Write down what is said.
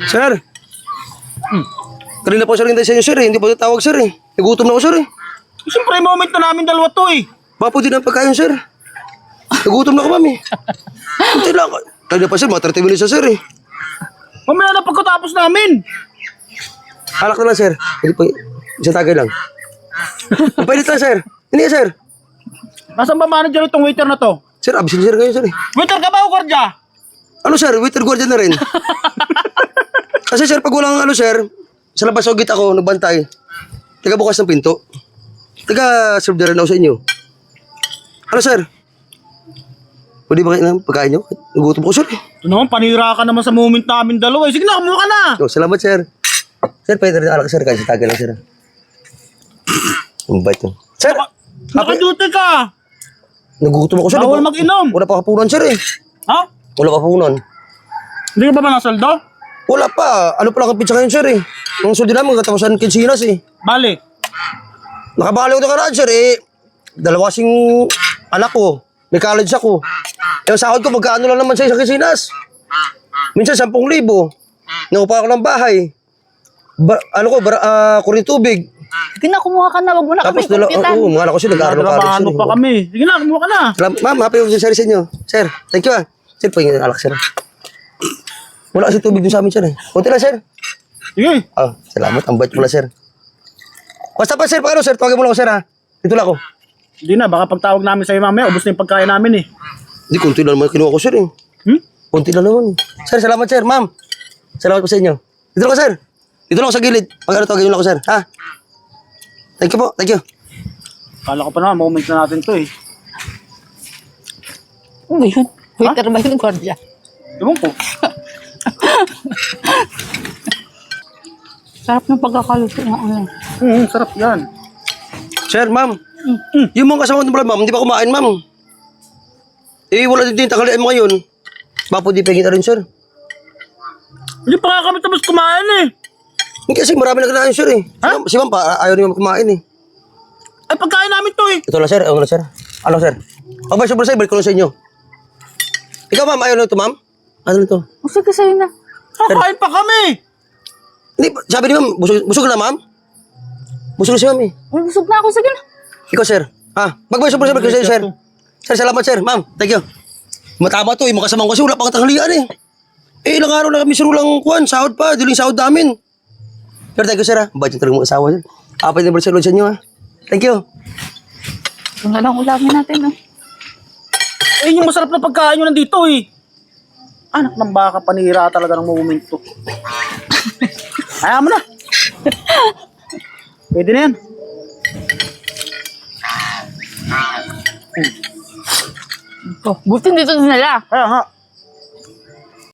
Sir. Kanina po sir hintay sa inyo sir eh. Hindi po tawag sir eh. Nagutom na ako sir eh. Siyempre, moment na namin dalawa to eh. Bapo din ang pagkain sir. Nagutom na ako mami. Hintay lang. Kanina pa sir, mga 30 minutes na sir eh. Mamaya na pagkatapos namin. Alak na lang sir. Hindi po, isang tagay lang. Pwede lang sir. Hindi sir. Nasaan ba manager itong waiter na to? Sir, absent sir ngayon sir eh. Waiter ka ba o gwardiya? Ano sir, waiter guardian na rin. Kasi sir, pag walang ano sir, sa labas ogit ako, nagbantay. Taga bukas ng pinto. Taga serve na rin ako sa inyo. Ano sir? Pwede ba kayo ng pagkain nyo? Nagutom ko sir. Ito naman, panira ka naman sa moment namin dalawa eh. Sige na, kumuha ka na. Oh, salamat sir. Sir, pwede rin alak sir, kahit sa tagay lang sir. Ang bait nyo. Sir! Naka-duty ka. Nagutom ako sir. Bawal mag-inom. Wala pa kapunan sir eh. Ha? Wala pa kapunan. Hindi ka ba ba nasaldo? Wala pa. Ano pala ang pizza ngayon sir eh. Ang suldi namin, katapusan kinsinas eh. Bali. Nakabali ko na karaan sir eh. Dalawa kasing anak ko. May college ako. Yung sahod ko, magkaano lang naman sa isang kinsinas. Minsan 10,000. Nakupa ako ng bahay. Kuryente tubig. Sige na, kumuha ka na. Wag mo na kami Tapos kumpitan. mga anak ko sir, nag-aaral ng college sir. Trabaho pa kami. Sige na, kumuha ka na. Ma'am, happy birthday sa inyo. Sir, thank you ah. Sir, pahingin alak sir. Wala kasi tubig dun sa amin sir eh. Kunti lang sir. Sige. Oh, salamat. Ang bait pala sir. Basta pa sir, paano sir? Tawagin mo lang ako sir ha. Dito lang ako. Hindi na, baka pagtawag namin sa'yo mamaya, ubos na yung pagkain namin eh. Hindi, kunti lang naman kinuha ko sir eh. Kunti lang naman. Sir, salamat sir. Ma'am, salamat po sa inyo. Dito lang ako sir. Dito lang ako sa gilid. Pag ano, tawagin mo lang ako sir. Ha? Thank you po. Thank you. Kala ko pa naman, moment na natin to eh. Ano ba yun? Waiter ba yun, gwardiya? Ewan ko. Sarap ng pagkakaluto ng ano. Sarap yan. Sir, ma'am. Yung mga kasama ng ma'am, hindi pa kumain ma'am. Eh, wala din tanghalian mo ngayon. Bapo di pengin na rin sir. Hindi pa nga kami tapos kumain eh. Hindi kasi marami na kinain sir eh. Ha? Si ma'am pa, ayaw niyo kumain eh. Ay, pagkain namin to eh. Ito lang sir, ano lang sir. Ano sir? Pag may super sir, balik ko lang sa inyo. Ikaw ma'am, ayaw na ito ma'am? Ano na ito? O sige, sa'yo na. Kakain pa kami. Hindi, sabi ni ma'am, busog na ma'am? Busog na si ma'am eh. Ay, busog na ako. Sige na. Ikaw sir. Ha? Pag may super sir, balik ko sa inyo sir. Sir, salamat sir. Ma'am, thank you. Matama to eh, makasamang kasi wala pa katanghalian eh. Eh, ilang araw na kami sir lang kuhan, sahod pa, diling sahod namin. Sir, thank you sir ha. Budget talagang mga asawa sir. Apat na sir sa inyo ha. Thank you. Ito na lang ulamin natin. Oh. Eh, yung masarap na pagkain nyo nandito eh. Anak ng baka, panira talaga ng moment to. Ayaw mo na. Pwede na yan. Oh, buti dito nila. Kaya nga.